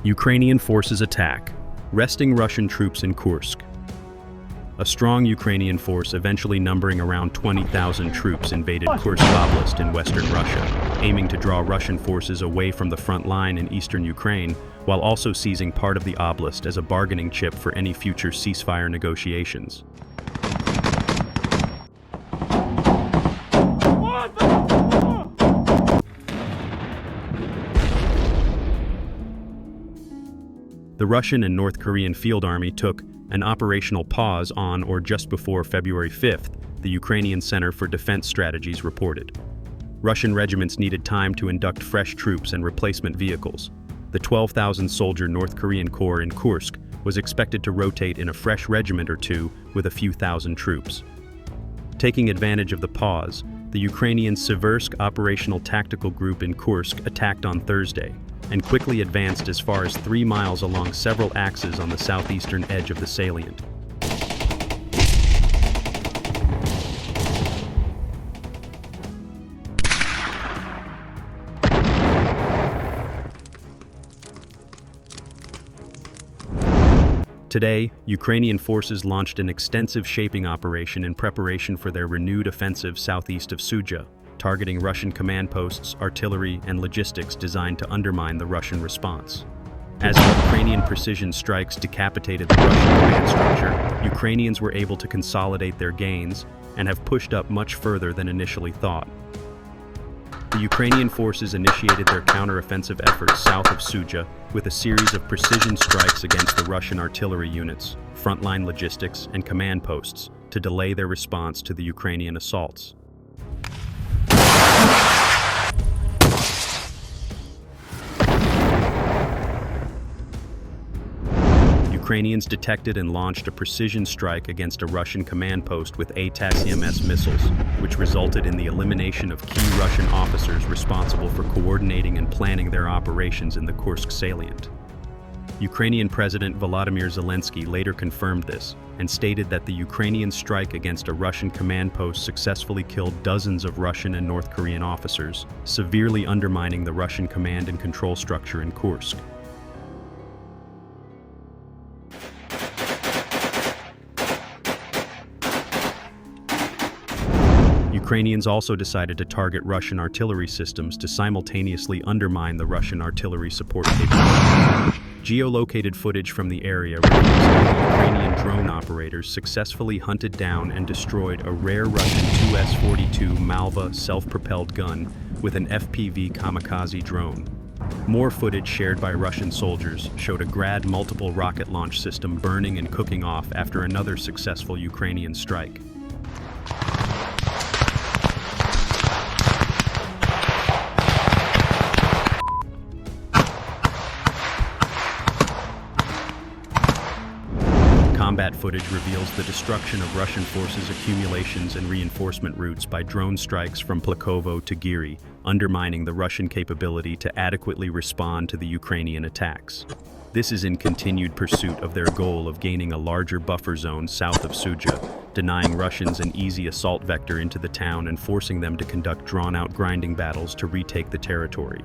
Ukrainian forces attack, wresting Russian troops in Kursk. A strong Ukrainian force, eventually numbering around 20,000 troops, invaded Kursk Oblast in western Russia, aiming to draw Russian forces away from the front line in eastern Ukraine, while also seizing part of the oblast as a bargaining chip for any future ceasefire negotiations. The Russian and North Korean Field Army took an operational pause on or just before February 5th, the Ukrainian Center for Defense Strategies reported. Russian regiments needed time to induct fresh troops and replacement vehicles. The 12,000-soldier North Korean Corps in Kursk was expected to rotate in a fresh regiment or two with a few thousand troops. Taking advantage of the pause, the Ukrainian Siversk Operational Tactical Group in Kursk attacked on Thursday, and quickly advanced as far as 3 miles along several axes on the southeastern edge of the salient. Today, Ukrainian forces launched an extensive shaping operation in preparation for their renewed offensive southeast of Sudzha, targeting Russian command posts, artillery, and logistics designed to undermine the Russian response. As the Ukrainian precision strikes decapitated the Russian command structure, Ukrainians were able to consolidate their gains and have pushed up much further than initially thought. The Ukrainian forces initiated their counteroffensive efforts south of Sudzha with a series of precision strikes against the Russian artillery units, frontline logistics, and command posts to delay their response to the Ukrainian assaults. Ukrainians detected and launched a precision strike against a Russian command post with ATACMS missiles, which resulted in the elimination of key Russian officers responsible for coordinating and planning their operations in the Kursk salient. Ukrainian President Volodymyr Zelensky later confirmed this and stated that the Ukrainian strike against a Russian command post successfully killed dozens of Russian and North Korean officers, severely undermining the Russian command and control structure in Kursk. Ukrainians also decided to target Russian artillery systems to simultaneously undermine the Russian artillery support capabilities. Geolocated footage from the area reveals how the Ukrainian drone operators successfully hunted down and destroyed a rare Russian 2S-42 Malva self-propelled gun with an FPV kamikaze drone. More footage shared by Russian soldiers showed a Grad multiple rocket launch system burning and cooking off after another successful Ukrainian strike. Combat footage reveals the destruction of Russian forces' accumulations and reinforcement routes by drone strikes from Plakovo to Giri, undermining the Russian capability to adequately respond to the Ukrainian attacks. This is in continued pursuit of their goal of gaining a larger buffer zone south of Sudzha, denying Russians an easy assault vector into the town and forcing them to conduct drawn-out grinding battles to retake the territory.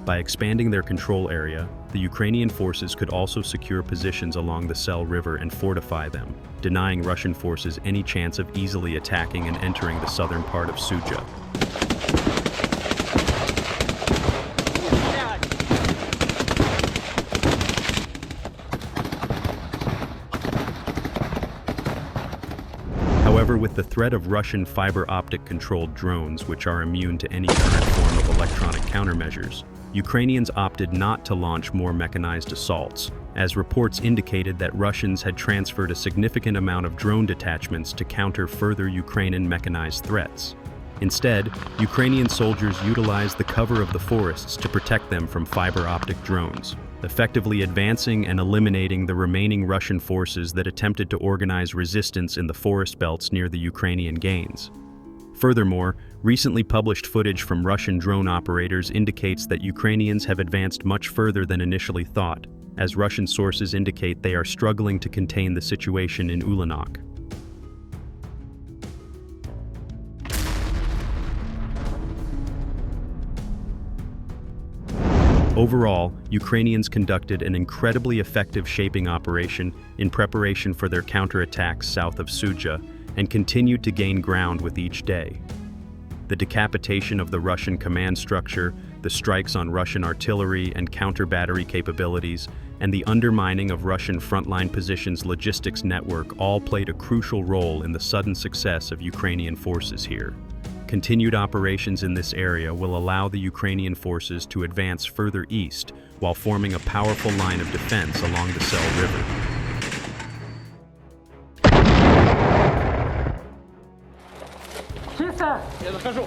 By expanding their control area, the Ukrainian forces could also secure positions along the Sel River and fortify them, denying Russian forces any chance of easily attacking and entering the southern part of Sudzha. However, with the threat of Russian fiber optic-controlled drones, which are immune to any current form of electronic countermeasures, Ukrainians opted not to launch more mechanized assaults, as reports indicated that Russians had transferred a significant amount of drone detachments to counter further Ukrainian mechanized threats. Instead, Ukrainian soldiers utilized the cover of the forests to protect them from fiber optic drones, effectively advancing and eliminating the remaining Russian forces that attempted to organize resistance in the forest belts near the Ukrainian gains. Furthermore, recently published footage from Russian drone operators indicates that Ukrainians have advanced much further than initially thought, as Russian sources indicate they are struggling to contain the situation in Ulyanok. Overall, Ukrainians conducted an incredibly effective shaping operation in preparation for their counterattacks south of Sudzha and continued to gain ground with each day. The decapitation of the Russian command structure, the strikes on Russian artillery and counter-battery capabilities, and the undermining of Russian frontline positions' logistics network all played a crucial role in the sudden success of Ukrainian forces here. Continued operations in this area will allow the Ukrainian forces to advance further east while forming a powerful line of defense along the Sel River. Чисто! Я захожу.